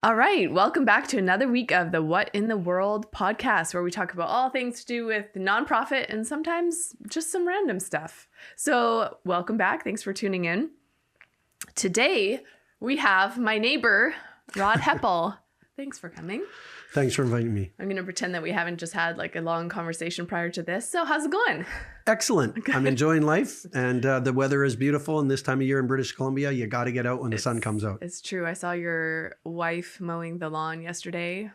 All right, welcome back to another week of the What in the World podcast, where we talk about all things to do with nonprofit and sometimes just some random stuff. So welcome back. Thanks for tuning in. Today, we have my neighbor, Rod Heppell. Thanks for coming. Thanks for inviting me. I'm going to pretend that we haven't just had like a long conversation prior to this. So how's it going? Excellent. Good. I'm enjoying life, and the weather is beautiful. And this time of year in British Columbia, you got to get out when the sun comes out. It's true. I saw your wife mowing the lawn yesterday.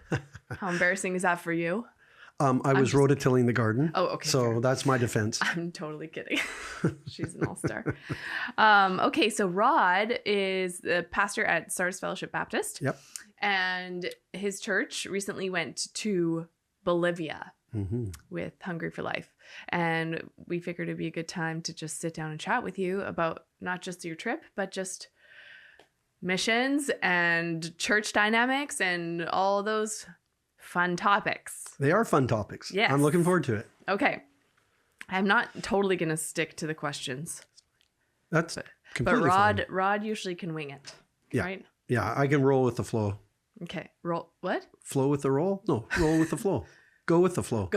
How embarrassing is that for you? I was rototilling the garden. Oh, okay. So fair. that's my defense. I'm totally kidding. She's an all-star. Okay, so Rod is the pastor at Stars Fellowship Baptist. Yep. And his church recently went to Bolivia with Hungry for Life. And we figured it'd be a good time to just sit down and chat with you about not just your trip, but just missions and church dynamics and all those fun topics. They are fun topics. Yes. I'm looking forward to it. Okay. I'm not totally going to stick to the questions. That's completely fine. Rod usually can wing it. Yeah. Right? Yeah, I can roll with the flow. Okay. What? Flow with the roll? No, roll with the flow. Go with the flow.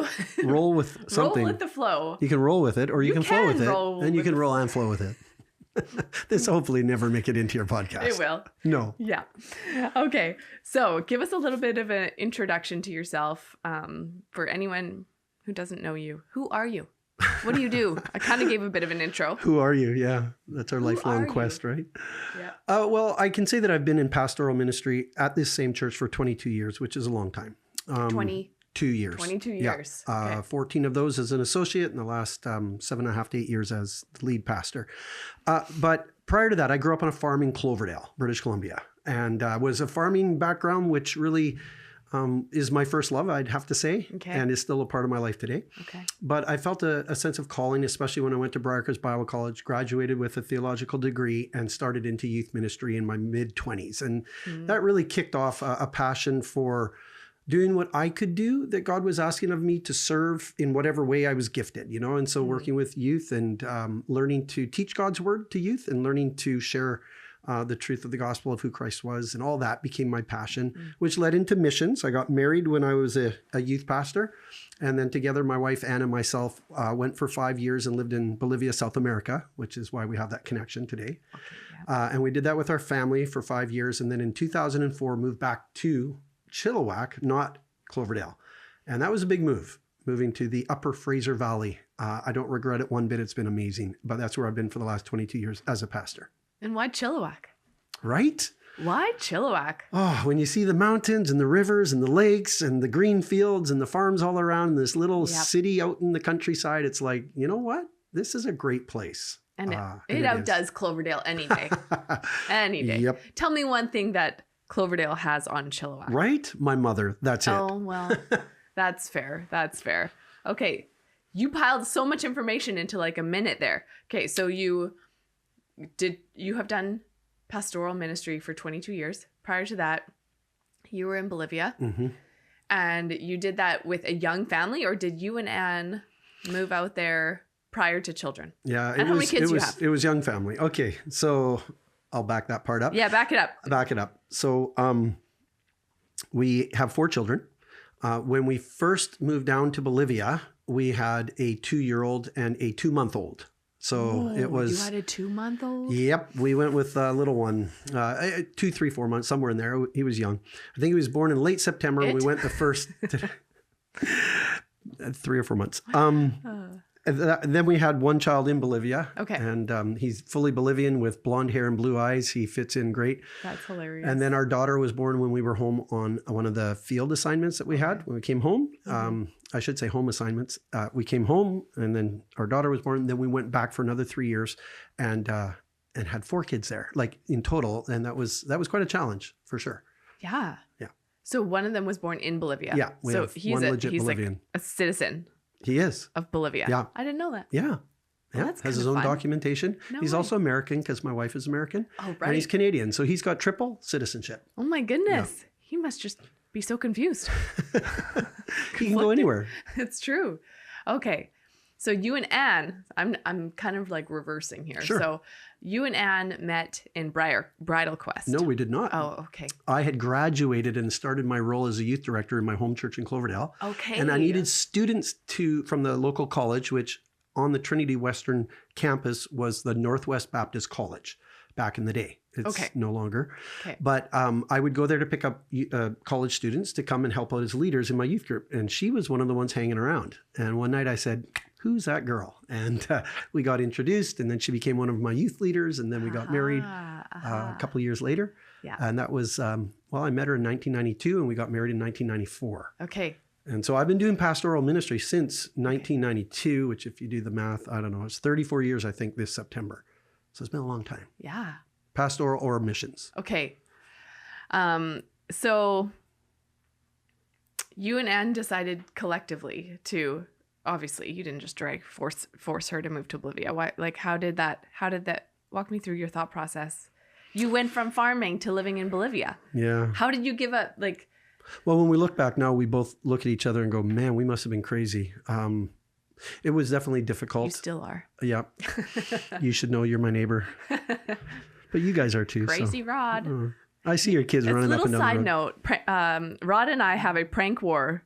Roll with something. Roll with the flow. You can roll with it, or you can flow with it. And you can roll and flow with it. This hopefully never make it into your podcast. It will. No. Yeah. Okay. So give us a little bit of an introduction to yourself for anyone who doesn't know you. Who are you? What do you do? I kind of gave a bit of an intro. Who are you? Yeah. That's our lifelong quest, right? Yeah. Well, I can say that I've been in pastoral ministry at this same church for 22 years, which is a long time. 22 years. 22 years. Yeah. Okay. 14 of those as an associate, and the last 7.5 to 8 years as the lead pastor. But prior to that, I grew up on a farm in Cloverdale, British Columbia, and was a farming background, which really is my first love, I'd have to say, and is still a part of my life today. Okay. But I felt a sense of calling, especially when I went to Briarcrest Bible College, graduated with a theological degree, and started into youth ministry in my mid-20s. And that really kicked off a passion for doing what I could do that God was asking of me to serve in whatever way I was gifted, you know? And so working with youth and learning to teach God's word to youth and learning to share the truth of the gospel of who Christ was, and all that became my passion, which led into missions. I got married when I was a youth pastor. And then together, my wife, Ann, and myself went for 5 years and lived in Bolivia, South America, which is why we have that connection today. Okay, yeah. And we did that with our family for 5 years. And then in 2004, moved back to Chilliwack, not Cloverdale. And that was a big move, moving to the upper Fraser Valley. I don't regret it one bit. It's been amazing. But that's where I've been for the last 22 years as a pastor. And why Chilliwack? Right? Why Chilliwack? Oh, when you see the mountains and the rivers and the lakes and the green fields and the farms all around and this little city out in the countryside, it's like, you know what? This is a great place. And it outdoes Cloverdale any day. Any day. Yep. Tell me one thing that Cloverdale has on Chilliwack. Right? My mother. That's it. Oh, well, that's fair. That's fair. Okay. You piled so much information into like a minute there. Okay. So you have done pastoral ministry for 22 years. Prior to that, you were in Bolivia. And you did that with a young family, or did you and Anne move out there prior to children? Yeah. And how many kids do you have? It was young family. Okay. So I'll back that part up. Yeah, back it up. Back it up. So we have 4 children. When we first moved down to Bolivia, we had a 2-year-old and a 2-month-old. So it was. You had a 2-month-old? Yep. We went with a little one, 2, 3, 4 months, somewhere in there. He was young. I think he was born in late September. We went the first 3 or 4 months. And then we had one child in Bolivia. Okay. And he's fully Bolivian with blonde hair and blue eyes. He fits in great. That's hilarious. And then our daughter was born when we were home on one of the field assignments that we had when we came home. I should say home assignments. We came home and then our daughter was born. Then we went back for another 3 years and had 4 kids there, like in total. And that was quite a challenge for sure. Yeah. Yeah. So one of them was born in Bolivia. Yeah. So he's Bolivian. Like a citizen. He is. Of Bolivia. Yeah. I didn't know that. Yeah. Yeah, that's has his own fun. documentation. No he's way. also American because my wife is American. Oh, right. And he's Canadian. So he's got triple citizenship. Oh my goodness. He must just be so confused. He can go anywhere. It's true. Okay. So you and Anne, I'm kind of like reversing here. Sure. So you and Anne met in Bridal Quest. No, we did not. Oh, okay. I had graduated and started my role as a youth director in my home church in Cloverdale. Okay. And I needed students from the local college, which on the Trinity Western campus was the Northwest Baptist College back in the day. It's no longer. Okay. But I would go there to pick up college students to come and help out as leaders in my youth group. And she was one of the ones hanging around. And one night I said, who's that girl? And we got introduced, and then she became one of my youth leaders. And then we got married a couple of years later. Yeah. And that was, I met her in 1992 and we got married in 1994. Okay. And so I've been doing pastoral ministry since 1992, which if you do the math, I don't know, it's 34 years, I think, this September. So it's been a long time. Yeah. Pastoral or missions. Okay. So you and Anne decided collectively to, obviously you didn't just force her to move to Bolivia. Why, like, how did that, walk me through your thought process? You went from farming to living in Bolivia. Yeah. How did you give up? Like, well, when we look back now, we both look at each other and go, man, we must have been crazy. It was definitely difficult. You still are. Yeah. You should know you're my neighbor. But you guys are too. Crazy so. Rod. I see your kids running up and down the road. Little side note, Rod and I have a prank war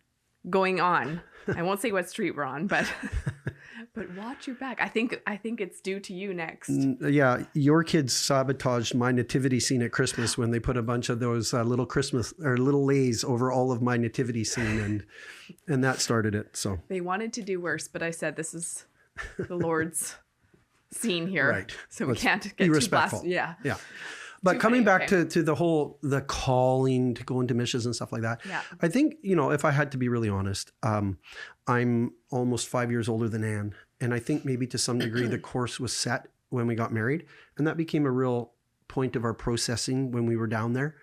going on. I won't say what street we're on, but watch your back. I think it's due to you next. Yeah, your kids sabotaged my nativity scene at Christmas when they put a bunch of those little Christmas or little lays over all of my nativity scene, and that started it. So they wanted to do worse, but I said this is the Lord's scene here, right? So we can't get too respectful. blasted. Yeah. But coming back to the calling to go into missions and stuff like that, I think, if I had to be really honest, I'm almost 5 years older than Anne. And I think maybe to some degree the course was set when we got married. And that became a real point of our processing when we were down there.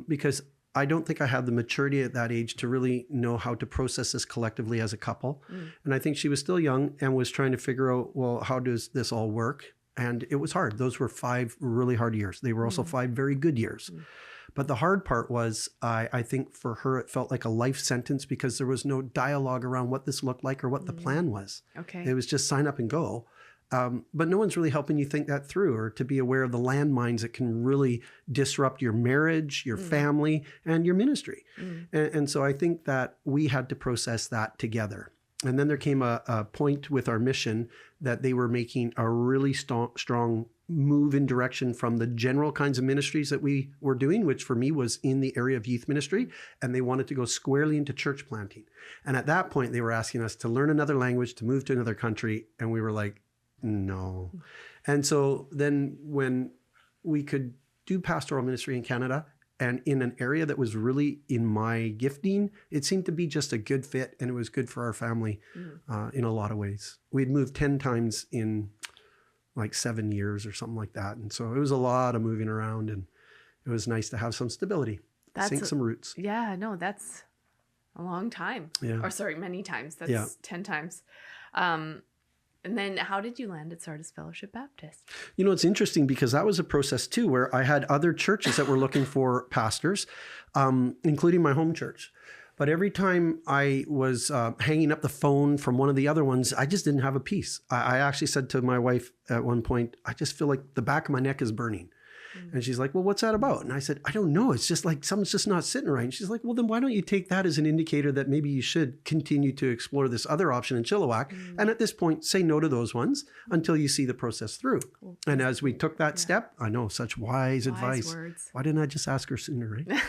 Because I don't think I had the maturity at that age to really know how to process this collectively as a couple. And I think she was still young and was trying to figure out, well, how does this all work? And it was hard. Those were 5 really hard years. They were also 5 very good years. But the hard part was, I think for her, it felt like a life sentence because there was no dialogue around what this looked like or what the plan was. Okay. It was just sign up and go. But no one's really helping you think that through or to be aware of the landmines that can really disrupt your marriage, your family, and your ministry. And so I think that we had to process that together. And then there came a point with our mission that they were making a really strong move in direction from the general kinds of ministries that we were doing, which for me was in the area of youth ministry. And they wanted to go squarely into church planting. And at that point, they were asking us to learn another language, to move to another country. And we were like, no. And so then when we could do pastoral ministry in Canada, and in an area that was really in my gifting, it seemed to be just a good fit, and it was good for our family in a lot of ways. We'd moved 10 times in like 7 years or something like that. And so it was a lot of moving around, and it was nice to have some stability, sink some roots. Yeah, no, that's a long time. Yeah. Or sorry, many times. That's 10 times. And then how did you land at Sardis Fellowship Baptist? It's interesting because that was a process too, where I had other churches that were looking for pastors, including my home church. But every time I was hanging up the phone from one of the other ones, I just didn't have a peace. I actually said to my wife at one point, I just feel like the back of my neck is burning. And she's like, well, what's that about? And I said, I don't know. It's just like something's just not sitting right. And she's like, well, then why don't you take that as an indicator that maybe you should continue to explore this other option in Chilliwack? And at this point, say no to those ones until you see the process through. Cool. And as we took that step, I know, such wise advice. Words. Why didn't I just ask her sooner, right?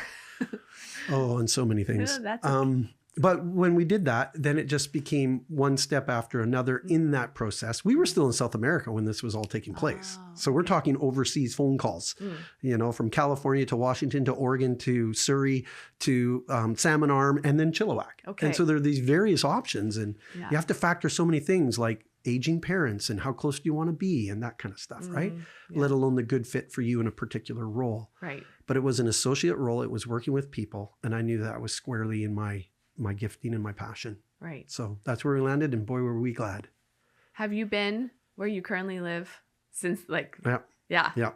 On so many things. No, that's okay. But when we did that, then it just became one step after another in that process. We were still in South America when this was all taking place. So we're talking overseas phone calls, from California to Washington to Oregon to Surrey to Salmon Arm and then Chilliwack. Okay. And so there are these various options, and you have to factor so many things like aging parents and how close do you want to be and that kind of stuff, right? Yeah. Let alone the good fit for you in a particular role. Right. But it was an associate role. It was working with people, and I knew that was squarely in my gifting and my passion. Right. So that's where we landed, and boy, were we glad. Have you been where you currently live since Yeah.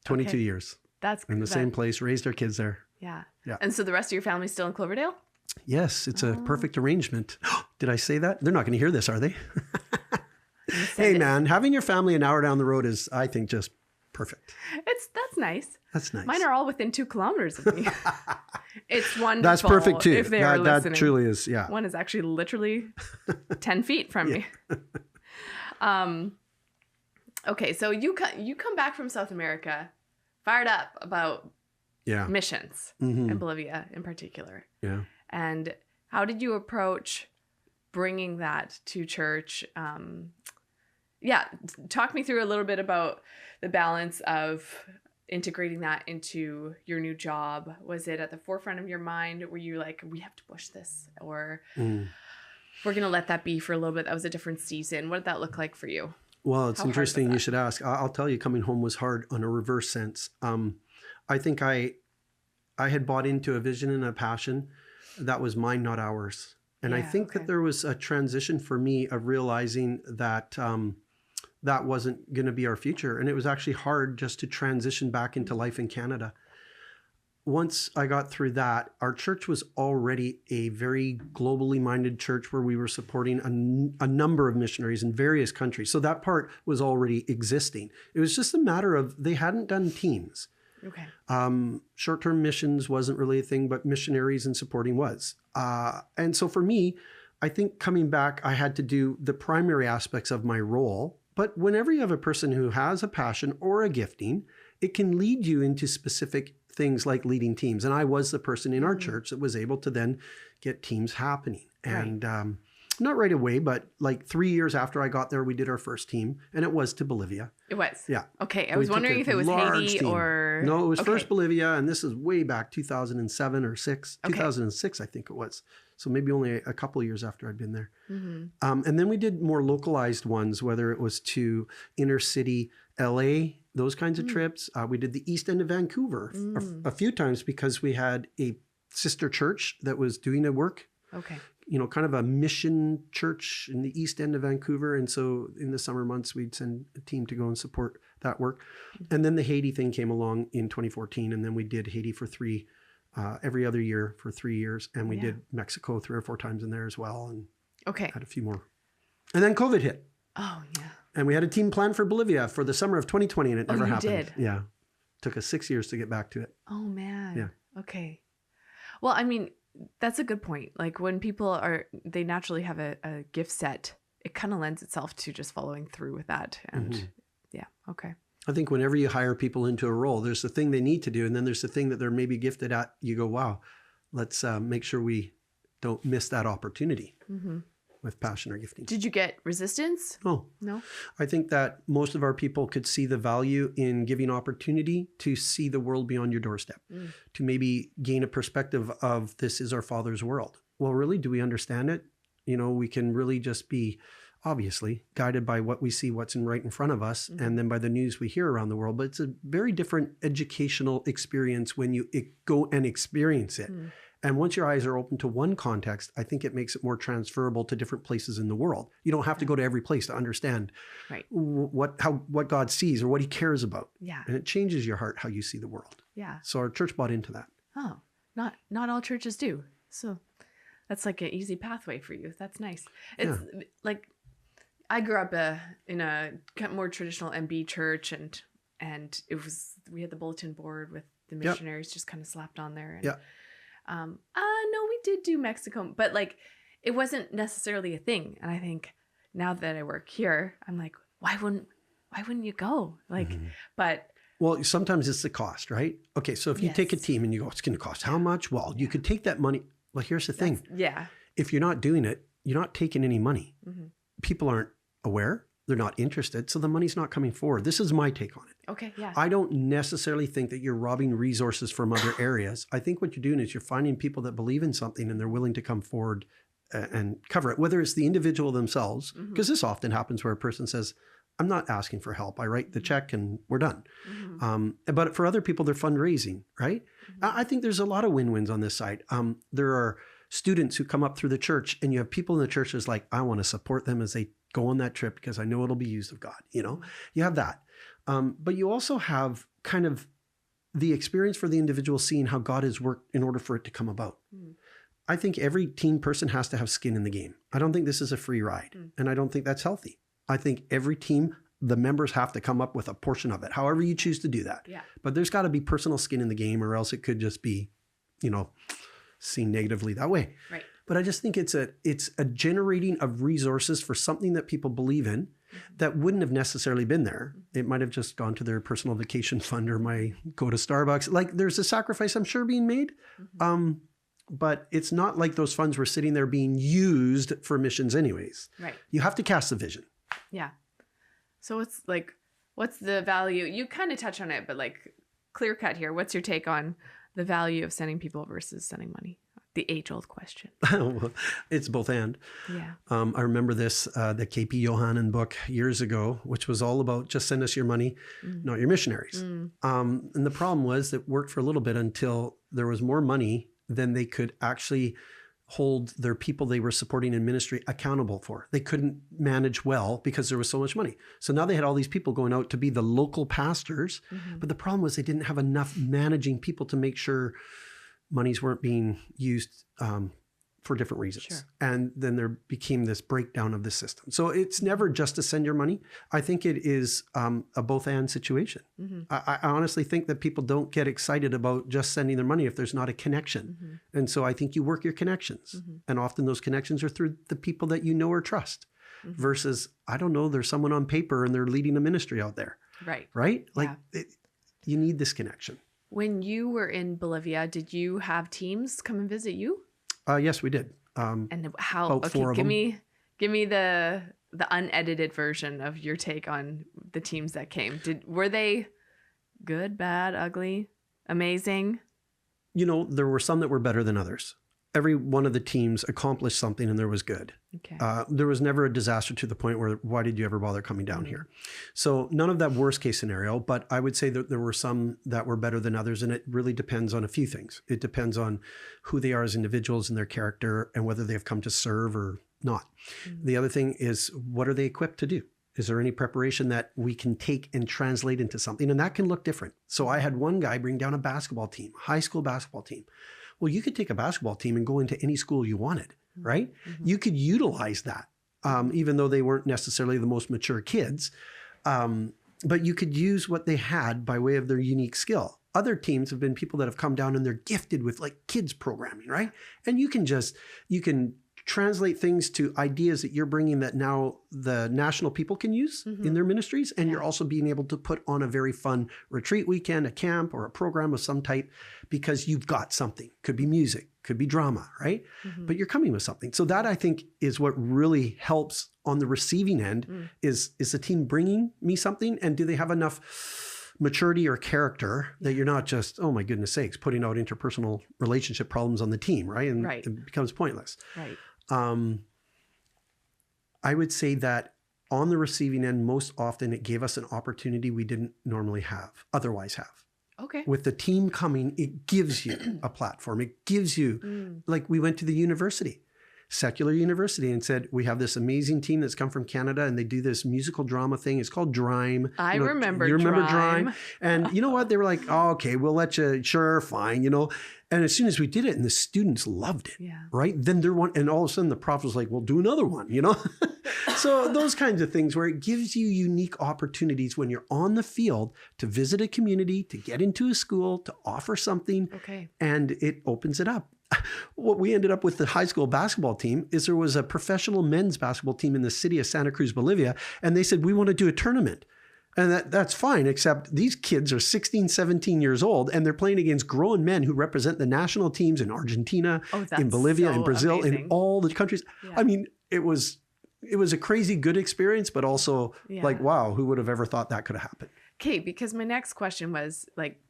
22 years. That's in the same place, raised our kids there. Yeah. Yeah. And so the rest of your family's still in Cloverdale? Yes, it's a perfect arrangement. Did I say that? They're not going to hear this, are they? Hey, man, having your family an hour down the road is, I think, just perfect. That's nice. That's nice. Mine are all within 2 kilometers of me. It's wonderful. That's perfect too. If they are listening. That truly is, yeah. One is actually literally 10 feet from me. Okay, so you come back from South America, fired up about missions in Bolivia in particular. Yeah. And how did you approach bringing that to church? Talk me through a little bit about the balance of integrating that into your new job. Was it at the forefront of your mind? Were you like, we have to push this, or we're going to let that be for a little bit? That was a different season. What did that look like for you? Well, it's interesting you should ask. I'll tell you, coming home was hard on a reverse sense. I think I had bought into a vision and a passion that was mine, not ours. And I think that there was a transition for me of realizing that that wasn't going to be our future. And it was actually hard just to transition back into life in Canada. Once I got through that, our church was already a very globally minded church where we were supporting a number of missionaries in various countries. So that part was already existing. It was just a matter of they hadn't done teams. Okay. Short-term missions wasn't really a thing, but missionaries and supporting was. And so for me, I think coming back, I had to do the primary aspects of my role. But whenever you have a person who has a passion or a gifting, it can lead you into specific things like leading teams. And I was the person in our church that was able to then get teams happening. And not right away, but like 3 years after I got there, we did our first team, and it was to Bolivia. It was? Yeah. Okay. I was wondering if it was Haiti team. or... No, it was first Bolivia, and this is way back 2007 or 6. Okay. 2006, I think it was. So maybe only a couple of years after I'd been there. And then we did more localized ones, whether it was to inner city LA, those kinds of trips. We did the east end of Vancouver a few times because we had a sister church that was doing the work. Okay. You know, kind of a mission church in the east end of Vancouver. And so in the summer months, we'd send a team to go and support that work. And then the Haiti thing came along in 2014. And then we did Haiti for every other year for 3 years. And we did Mexico 3 or 4 times in there as well. And had a few more. And then COVID hit. Oh, yeah. And we had a team planned for Bolivia for the summer of 2020, and it never happened. Did? Yeah. Took us 6 years to get back to it. Oh, man. Yeah. Okay. Well, I mean, that's a good point. Like when people they naturally have a gift set, it kind of lends itself to just following through with that. And okay. I think whenever you hire people into a role, there's the thing they need to do, and then there's the thing that they're maybe gifted at. You go, wow, let's make sure we don't miss that opportunity with passion or gifting. Did you get resistance? No. I think that most of our people could see the value in giving opportunity to see the world beyond your doorstep, to maybe gain a perspective of this is our Father's world. Well, really, do we understand it? You know, we can really just be obviously guided by what we see, what's right in front of us, and then by the news we hear around the world. But it's a very different educational experience when you go and experience it. And once your eyes are open to one context, I think it makes it more transferable to different places in the world. You don't have to go to every place to understand what God sees or what he cares about. Yeah. And it changes your heart, how you see the world. Yeah. So our church bought into that. Oh, not all churches do. So that's like an easy pathway for you. That's nice. It's like, I grew up in a more traditional MB church, and we had the bulletin board with the missionaries just kind of slapped on there. And, no, we did do Mexico, but like it wasn't necessarily a thing. And I think now that I work here, I'm like, why wouldn't you go? Like, but well, sometimes it's the cost, right? Okay, so if you take a team and you go, it's going to cost how much? Well, you could take that money. Well, here's the thing. If you're not doing it, you're not taking any money. People aren't aware. They're not interested. So the money's not coming forward. This is my take on it. Okay, yeah. I don't necessarily think that you're robbing resources from other areas. I think what you're doing is you're finding people that believe in something and they're willing to come forward and cover it, whether it's the individual themselves, because this often happens where a person says, I'm not asking for help. I write the check and we're done. But for other people, they're fundraising, right? I think there's a lot of win-wins on this side. There are students who come up through the church, and you have people in the church that's like, I want to support them as they go on that trip because I know it'll be used of God. You know, you have that. But you also have kind of the experience for the individual seeing how God has worked in order for it to come about. I think every team person has to have skin in the game. I don't think this is a free ride, and I don't think that's healthy. I think every team, the members have to come up with a portion of it, however you choose to do that. Yeah. But there's got to be personal skin in the game, or else it could just be, seen negatively that way. Right. But I just think it's a generating of resources for something that people believe in that wouldn't have necessarily been there. It might have just gone to their personal vacation fund or my go to Starbucks. Like, there's a sacrifice, I'm sure, being made. But it's not like those funds were sitting there being used for missions anyways. Right. You have to cast the vision. Yeah. So what's the value? You kind of touch on it, but like clear cut here. What's your take on the value of sending people versus sending money? The age-old question. It's both and. Yeah. I remember this, the KP Johanan book years ago, which was all about just send us your money, not your missionaries. And the problem was it worked for a little bit until there was more money than they could actually hold their people they were supporting in ministry accountable for. They couldn't manage well because there was so much money. So now they had all these people going out to be the local pastors. But the problem was they didn't have enough managing people to make sure monies weren't being used for different reasons. Sure. And then there became this breakdown of the system. So it's never just to send your money. I think it is a both and situation. I honestly think that people don't get excited about just sending their money if there's not a connection. And so I think you work your connections. And often those connections are through the people that you know or trust versus, I don't know, there's someone on paper and they're leading a ministry out there. Right. Right? Like you need this connection. When you were in Bolivia, did you have teams come and visit you? Yes, we did. And how? About 4 of give them. me the unedited version of your take on the teams that came. Were they good, bad, ugly, amazing? There were some that were better than others. Every one of the teams accomplished something and there was good. Okay. There was never a disaster to the point where, why did you ever bother coming down here? So none of that worst case scenario, but I would say that there were some that were better than others. And it really depends on a few things. It depends on who they are as individuals and their character and whether they've come to serve or not. The other thing is, what are they equipped to do? Is there any preparation that we can take and translate into something? And that can look different. So I had one guy bring down a basketball team, high school basketball team. Well, you could take a basketball team and go into any school you wanted, right? You could utilize that, even though they weren't necessarily the most mature kids. But you could use what they had by way of their unique skill. Other teams have been people that have come down and they're gifted with like kids programming, right? And you can translate things to ideas that you're bringing that now the national people can use in their ministries. And you're also being able to put on a very fun retreat weekend, a camp, or a program of some type because you've got something. Could be music, could be drama, right? But you're coming with something. So that, I think, is what really helps on the receiving end is the team bringing me something, and do they have enough maturity or character that you're not just, oh my goodness sakes, putting out interpersonal relationship problems on the team, right? And it becomes pointless. Right. I would say that on the receiving end, most often it gave us an opportunity we didn't normally otherwise have. Okay. With the team coming, it gives you a platform. It gives you, like we went to the university, secular university, and said, we have this amazing team that's come from Canada and they do this musical drama thing. It's called Drime. I remember You remember Drime. Drime? And you know what? They were like, oh, okay, we'll let you, sure, fine, And as soon as we did it and the students loved it, right? Then and all of a sudden the prof was like, well, do another one, So those kinds of things where it gives you unique opportunities when you're on the field to visit a community, to get into a school, to offer something. Okay. And it opens it up. What we ended up with the high school basketball team is there was a professional men's basketball team in the city of Santa Cruz, Bolivia. And they said, we want to do a tournament. And that's fine, except these kids are 16, 17 years old, and they're playing against grown men who represent the national teams in Argentina, in Bolivia, in Brazil, in all the countries. Yeah. I mean, it was a crazy good experience, but also like, wow, who would have ever thought that could have happened? Okay, because my next question was like,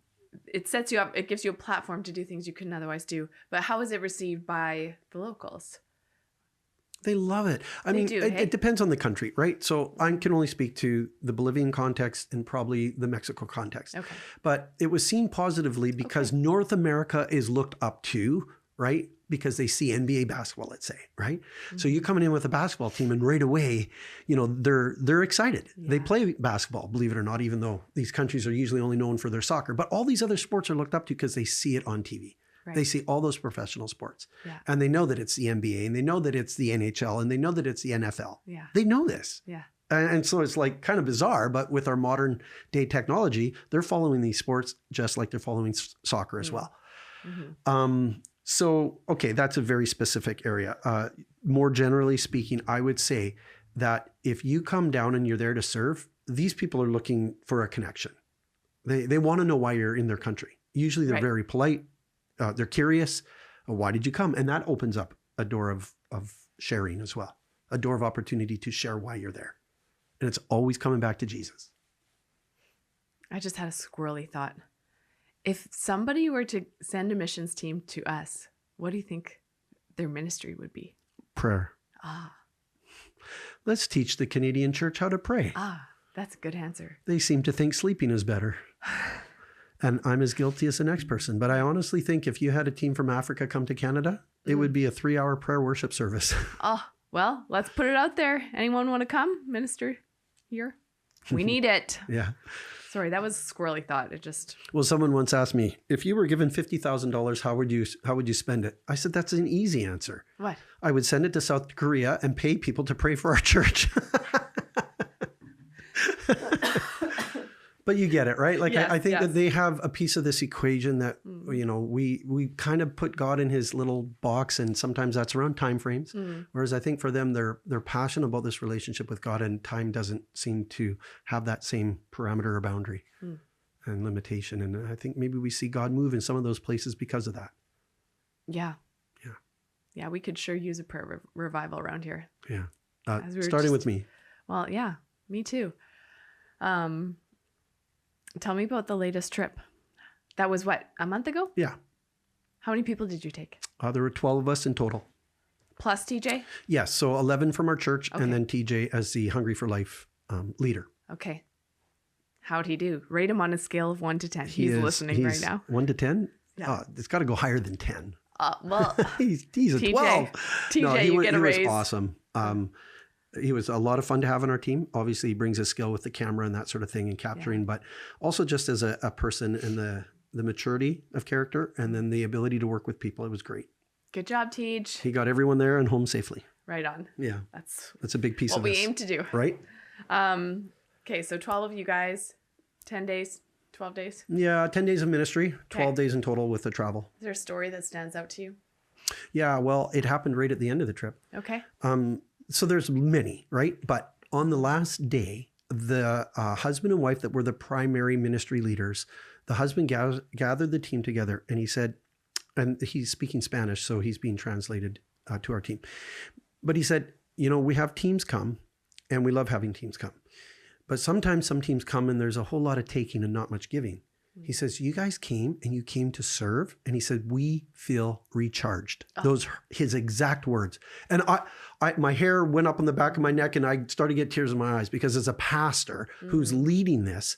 it sets you up, it gives you a platform to do things you couldn't otherwise do. But how is it received by the locals? They love it. I mean, it depends on the country, right? So I can only speak to the Bolivian context and probably the Mexico context. Okay. But it was seen positively because North America is looked up to, right? Because they see NBA basketball, let's say, right? So you're coming in with a basketball team and right away, they're excited. Yeah. They play basketball, believe it or not, even though these countries are usually only known for their soccer. But all these other sports are looked up to because they see it on TV. Right. They see all those professional sports and they know that it's the NBA and they know that it's the NHL and they know that it's the NFL. Yeah. They know this. Yeah. And so it's like kind of bizarre, but with our modern day technology, they're following these sports just like they're following soccer as well. So, okay, that's a very specific area. More generally speaking, I would say that if you come down and you're there to serve, these people are looking for a connection. They want to know why you're in their country. Usually they're very polite. They're curious. Why did you come? And that opens up a door of sharing as well, a door of opportunity to share why you're there. And it's always coming back to Jesus. I just had a squirrely thought. If somebody were to send a missions team to us, what do you think their ministry would be? Prayer. Let's teach the Canadian church how to pray. That's a good answer. They seem to think sleeping is better. And I'm as guilty as the next person. But I honestly think if you had a team from Africa come to Canada, it would be a 3-hour prayer worship service. Well, let's put it out there. Anyone want to come minister here? We need it. Yeah. Sorry, that was a squirrely thought. It just... Well, someone once asked me, if you were given $50,000, how would you spend it? I said, that's an easy answer. What? I would send it to South Korea and pay people to pray for our church. But you get it, right? Like, yes, I think that they have a piece of this equation that, you know, we kind of put God in his little box, and sometimes that's around time frames. Whereas I think for them, they're passionate about this relationship with God, and time doesn't seem to have that same parameter or boundary and limitation. And I think maybe we see God move in some of those places because of that. Yeah. We could sure use a prayer revival around here. Yeah. Starting with me. Well, yeah, me too. Tell me about the latest trip. That was what, a month ago? Yeah. How many people did you take? There were 12 of us in total. Plus TJ? Yes. So 11 from our church, and then TJ as the Hungry for Life leader. Okay. How'd he do? Rate him on a scale of 1 to 10. He's listening right now. 1 to 10? Yeah. It's got to go higher than 10. Well, he's a TJ, 12. TJ, you get a raise. He was awesome. He was a lot of fun to have on our team. Obviously, he brings his skill with the camera and that sort of thing and capturing, but also just as a person and the maturity of character, and then the ability to work with people. It was great. Good job, Teej. He got everyone there and home safely. Right on. Yeah. That's a big piece of of what we aim to do. Right? Okay, so 12 of you guys, 10 days, 12 days? Yeah, 10 days of ministry, 12 days in total with the travel. Is there a story that stands out to you? Yeah, well, it happened right at the end of the trip. Okay. So there's many, right? But on the last day, the husband and wife that were the primary ministry leaders, the husband gathered the team together, and he said, and he's speaking Spanish, so he's being translated to our team. But he said, you know, we have teams come, and we love having teams come. But sometimes some teams come and there's a whole lot of taking and not much giving. He says, you guys came and you came to serve. And he said, we feel recharged. Those his exact words. And my hair went up on the back of my neck and I started to get tears in my eyes, because as a pastor who's leading this,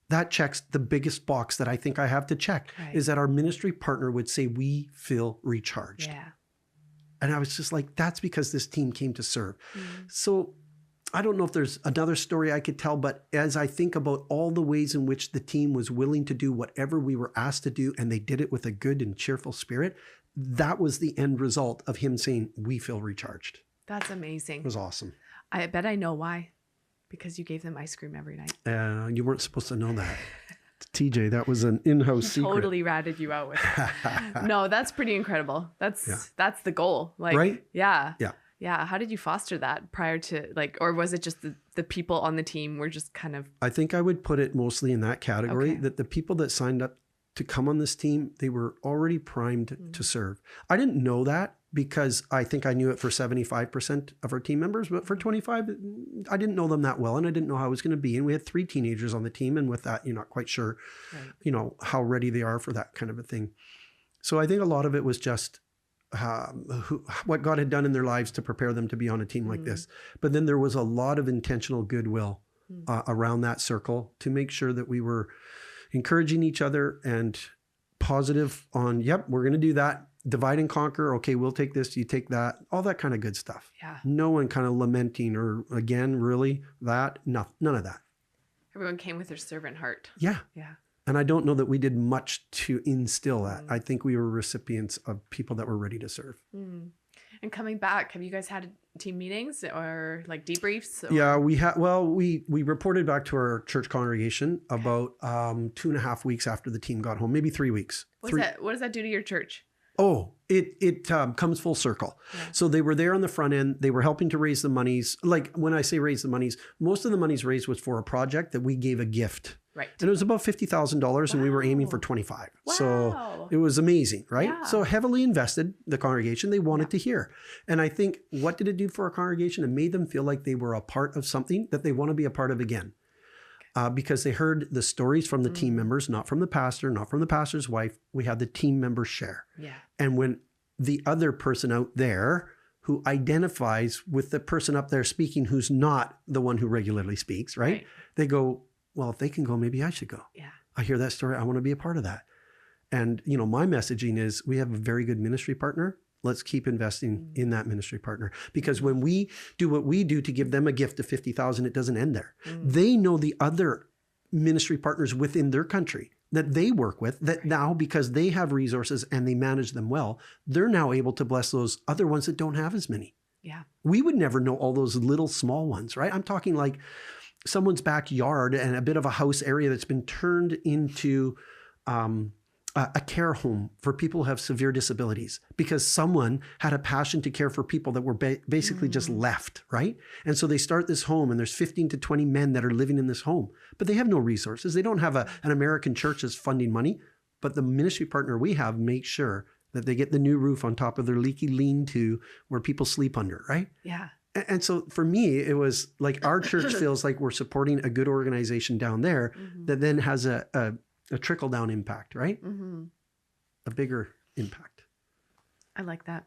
that checks the biggest box that I think I have to check, is that our ministry partner would say, we feel recharged. Yeah. And I was just like, that's because this team came to serve. So I don't know if there's another story I could tell, but as I think about all the ways in which the team was willing to do whatever we were asked to do, and they did it with a good and cheerful spirit, that was the end result of him saying, we feel recharged. That's amazing. It was awesome. I bet I know why. Because you gave them ice cream every night. You weren't supposed to know that. TJ, that was an in-house secret. Totally ratted you out with it. No, that's pretty incredible. That's the goal. Like, right? Yeah. Yeah. Yeah. How did you foster that prior to, like, or was it just the people on the team were just kind of... I think I would put it mostly in that category, that the people that signed up to come on this team, they were already primed to serve. I didn't know that because I think I knew it for 75% of our team members, but for 25, I didn't know them that well, and I didn't know how it was going to be. And we had 3 teenagers on the team, and with that, you're not quite sure, you know, how ready they are for that kind of a thing. So I think a lot of it was just what God had done in their lives to prepare them to be on a team like this. But then there was a lot of intentional goodwill around that circle to make sure that we were encouraging each other and positive on, yep, we're going to do that. Divide and conquer. Okay, we'll take this, you take that, all that kind of good stuff. Yeah. No one kind of lamenting or, again, really that, none of that. Everyone came with their servant heart. Yeah. Yeah. And I don't know that we did much to instill that. I think we were recipients of people that were ready to serve. And coming back, have you guys had team meetings or like debriefs? Or... Yeah, we reported back to our church congregation about 2.5 weeks after the team got home, maybe 3 weeks. What does that do to your church? Oh, it comes full circle. Yeah. So they were there on the front end. They were helping to raise the monies. Like when I say raise the monies, most of the monies raised was for a project that we gave a gift. Right. And it was about $50,000 and we were aiming for 25. Wow. So it was amazing, right? Yeah. So heavily invested, the congregation, they wanted to hear. And I think, what did it do for our congregation? It made them feel like they were a part of something that they want to be a part of again. Because they heard the stories from the team members, not from the pastor, not from the pastor's wife. We had the team members share. Yeah. And when the other person out there who identifies with the person up there speaking, who's not the one who regularly speaks, right? They go, well, if they can go, maybe I should go. Yeah. I hear that story. I want to be a part of that. And, you know, my messaging is we have a very good ministry partner. Let's keep investing in that ministry partner, because when we do what we do to give them a gift of 50,000, it doesn't end there. They know the other ministry partners within their country that they work with, that now, because they have resources and they manage them well, they're now able to bless those other ones that don't have as many. Yeah. We would never know all those little small ones, right? I'm talking like someone's backyard and a bit of a house area that's been turned into a care home for people who have severe disabilities, because someone had a passion to care for people that were basically just left, right? And so they start this home, and there's 15 to 20 men that are living in this home, but they have no resources. They don't have an American church that's funding money, but the ministry partner we have makes sure that they get the new roof on top of their leaky lean-to where people sleep under, right? Yeah. And so for me, it was like our church feels like we're supporting a good organization down there that then has a trickle-down impact, right? A bigger impact. I like that.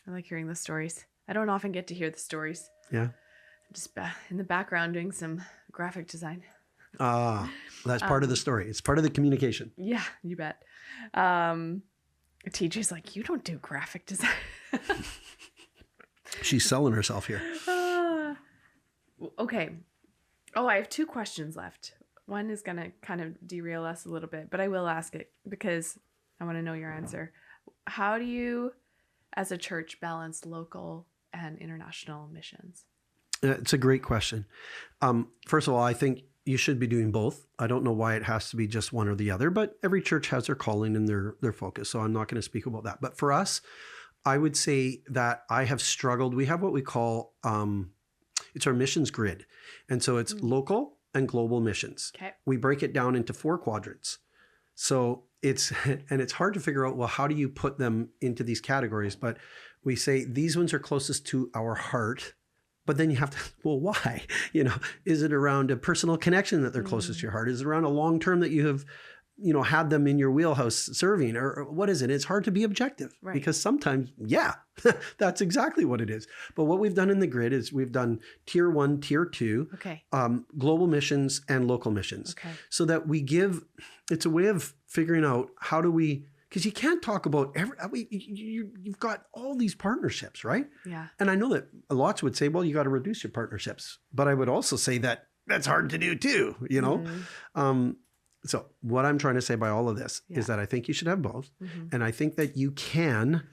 I like hearing the stories. I don't often get to hear the stories. Yeah. I'm just in the background doing some graphic design. That's part of the story. It's part of the communication. Yeah, you bet. TJ's like, you don't do graphic design. She's selling herself here. Okay. Oh, I have 2 questions left. One is going to kind of derail us a little bit, but I will ask it because I want to know your answer. How do you, as a church, balance local and international missions? It's a great question. First of all, I think you should be doing both. I don't know why it has to be just one or the other, but every church has their calling and their focus. So I'm not going to speak about that. But for us, I would say that I have struggled. We have what we call, it's our missions grid. And so it's local and global missions. Okay. We break it down into 4 quadrants. So it's hard to figure out, well, how do you put them into these categories? But we say these ones are closest to our heart, but then you have to, well, why? You know, is it around a personal connection that they're closest to your heart? Is it around a long-term that you have, you know, had them in your wheelhouse serving, or what is it? It's hard to be objective because sometimes, that's exactly what it is. But what we've done in the grid is we've done tier 1, tier 2, global missions and local missions, so that we give, it's a way of figuring out how do we, because you can't talk about you've got all these partnerships, right? Yeah. And I know that lots would say, well, you got to reduce your partnerships. But I would also say that that's hard to do too, you know? So what I'm trying to say by all of this is that I think you should have both. And I think that you can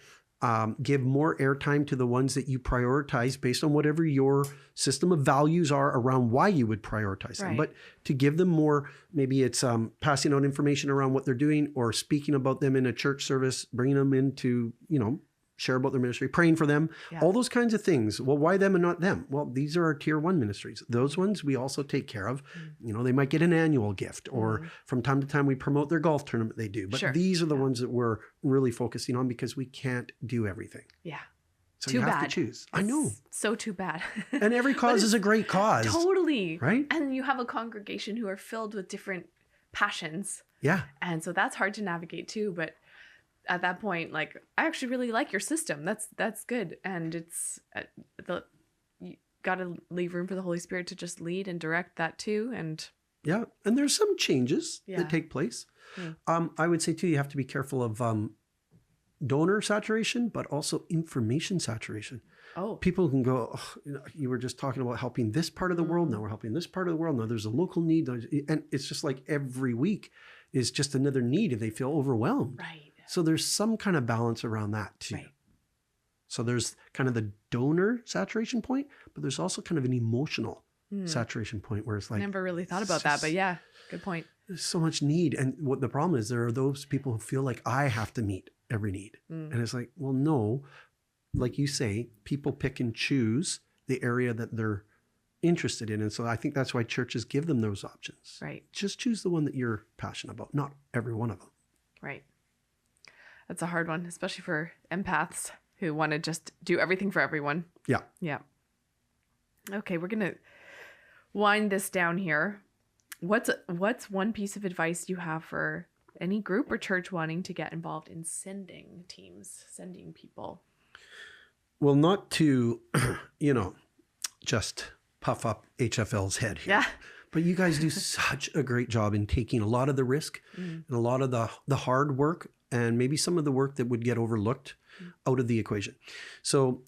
give more airtime to the ones that you prioritize based on whatever your system of values are around why you would prioritize them. But to give them more, maybe it's passing out information around what they're doing, or speaking about them in a church service, bringing them into, you know, share about their ministry, praying for them, all those kinds of things. Well, why them and not them? Well, these are our tier 1 ministries. Those ones we also take care of. You know, they might get an annual gift, or from time to time we promote their golf tournament they do. But these are the ones that we're really focusing on because we can't do everything. Yeah. So you have to choose. I know. So too bad. And every cause is a great cause. Totally. Right? And you have a congregation who are filled with different passions. Yeah. And so that's hard to navigate too. But at that point, like, I actually really like your system. That's good. And it's you got to leave room for the Holy Spirit to just lead and direct that too. And yeah. And there's some changes that take place. I would say too, you have to be careful of donor saturation, but also information saturation. People can go, oh, you were just talking about helping this part of the world. Now we're helping this part of the world. Now there's a local need. And it's just like every week is just another need and they feel overwhelmed. Right. So there's some kind of balance around that too. So there's kind of the donor saturation point, but there's also kind of an emotional saturation point where it's like, Never really thought about that, but yeah, good point. there's so much need. And what the problem is, there are those people who feel like I have to meet every need. And it's like, well, no, like you say, people pick and choose the area that they're interested in. And so I think that's why churches give them those options. Right. Just choose the one that you're passionate about, not every one of them. Right. That's a hard one, especially for empaths who want to just do everything for everyone. Yeah. Yeah. Okay, we're going to wind this down here. What's one piece of advice you have for any group or church wanting to get involved in sending teams, sending people? Well, not to, just puff up HFL's head here. Yeah. But you guys do such a great job in taking a lot of the risk and a lot of the hard work and maybe some of the work that would get overlooked out of the equation. So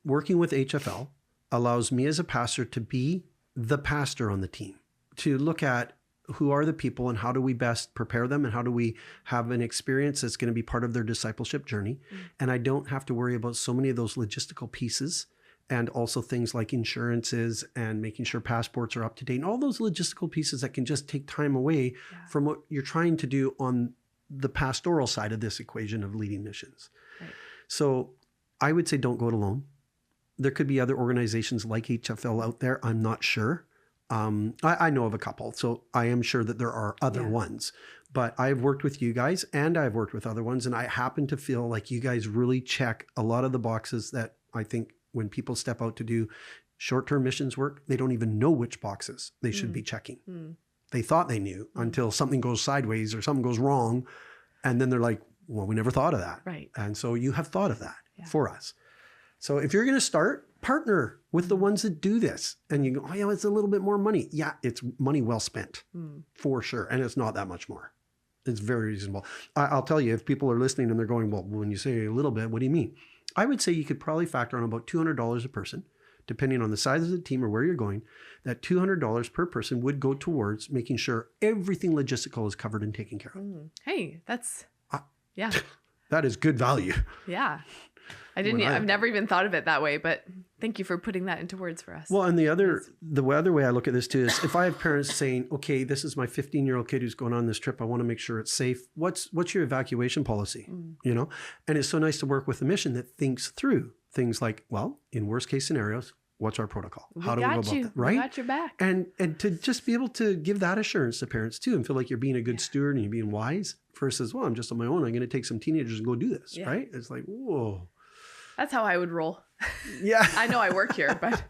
working with HFL allows me as a pastor to be the pastor on the team, to look at who are the people and how do we best prepare them and how do we have an experience that's going to be part of their discipleship journey. And I don't have to worry about so many of those logistical pieces and also things like insurances and making sure passports are up to date and all those logistical pieces that can just take time away from what you're trying to do on the pastoral side of this equation of leading missions. Right. So I would say don't go it alone. There could be other organizations like HFL out there. I'm not sure. I know of a couple, so I am sure that there are other ones. But I've worked with you guys and I've worked with other ones, and I happen to feel like you guys really check a lot of the boxes that I think when people step out to do short-term missions work, they don't even know which boxes they should be checking. They thought they knew until something goes sideways or something goes wrong. And then they're like, well, we never thought of that. Right. And so you have thought of that for us. So if you're going to start, partner with the ones that do this. And you go, oh, yeah, it's a little bit more money. Yeah, it's money well spent for sure. And it's not that much more. It's very reasonable. I'll tell you, if people are listening and they're going, well, when you say a little bit, what do you mean? I would say you could probably factor on about $200 a person, depending on the size of the team or where you're going. That $200 per person would go towards making sure everything logistical is covered and taken care of. Hey, that's, yeah. That is good value. Yeah. I've never even thought of it that way, but thank you for putting that into words for us. Well, and the other way I look at this too is if I have parents saying, okay, this is my 15-year-old kid who's going on this trip. I want to make sure it's safe. What's your evacuation policy? And it's so nice to work with a mission that thinks through things like, well, in worst case scenarios, what's our protocol? How do we go about that? Right? We got your back. And to just be able to give that assurance to parents too and feel like you're being a good steward and you're being wise versus, well, I'm just on my own. I'm going to take some teenagers and go do this. Right? It's like, whoa. That's how I would roll. Yeah. I know I work here, but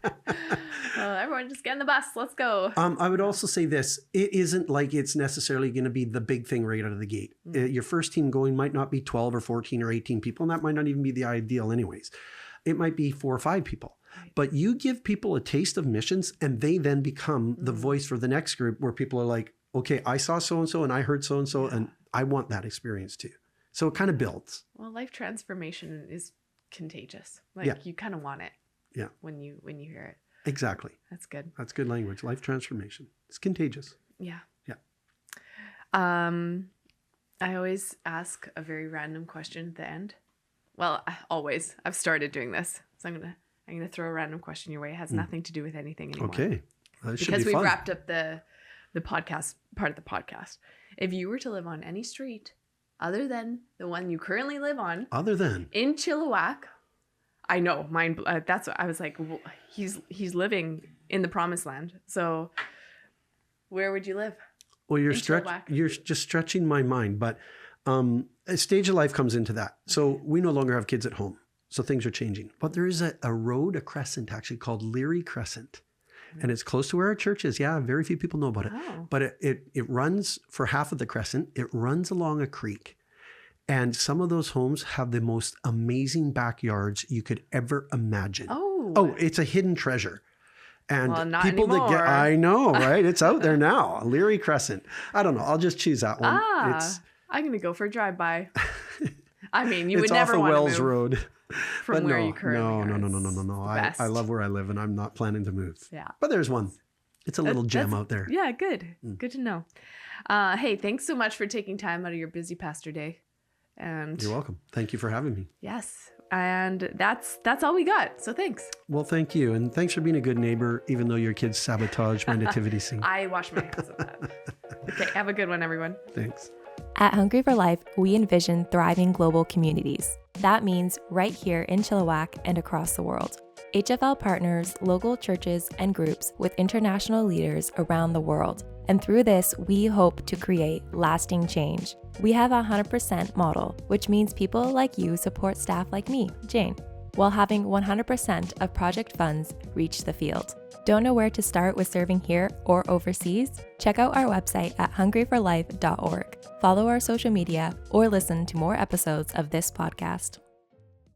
everyone just get in the bus. Let's go. I would also say this. It isn't like it's necessarily going to be the big thing right out of the gate. Your first team going might not be 12 or 14 or 18 people, and that might not even be the ideal anyways. It might be 4 or 5 people. Right. But you give people a taste of missions, and they then become the voice for the next group where people are like, okay, I saw so-and-so and I heard so-and-so, and I want that experience too. So it kind of builds. Well, life transformation is contagious. Like you kind of want it. Yeah. When you hear it. Exactly. That's good. That's good language. Life transformation. It's contagious. Yeah. Yeah. I always ask a very random question at the end. Well, always. I've started doing this. So I'm gonna throw a random question your way. It has nothing to do with anything anymore. Okay. That should because be fun. we wrapped up the podcast part of the podcast. If you were to live on any street other than the one you currently live on, in Chilliwack, I know mine. That's what I was like. Well, he's living in the promised land. So, where would you live? Well, you're just stretching my mind, but a stage of life comes into that. So we no longer have kids at home, so things are changing. But there is a road, a crescent actually called Leary Crescent. And it's close to where our church is. Yeah, very few people know about it. Oh. But it runs for half of the crescent. It runs along a creek. And some of those homes have the most amazing backyards you could ever imagine. Oh, it's a hidden treasure. And not people anymore. that I know, right? It's out there now. Leary Crescent. I don't know. I'll just choose that one. I'm going to go for a drive-by. I mean, you would never want to move. It's off the Wells Road. From where you currently are. No. I love where I live and I'm not planning to move. Yeah. But there's one. It's a little gem out there. Yeah, good. Good to know. Hey, thanks so much for taking time out of your busy pastor day. And you're welcome. Thank you for having me. Yes. And that's all we got. So thanks. Well, thank you. And thanks for being a good neighbor, even though your kids sabotage my nativity scene. I wash my hands of that. Okay, have a good one, everyone. Thanks. At Hungry for Life, we envision thriving global communities. That means right here in Chilliwack and across the world. HFL partners local churches and groups with international leaders around the world. And through this, we hope to create lasting change. We have a 100% model, which means people like you support staff like me, Jane, while having 100% of project funds reach the field. Don't know where to start with serving here or overseas? Check out our website at hungryforlife.org. Follow our social media or listen to more episodes of this podcast.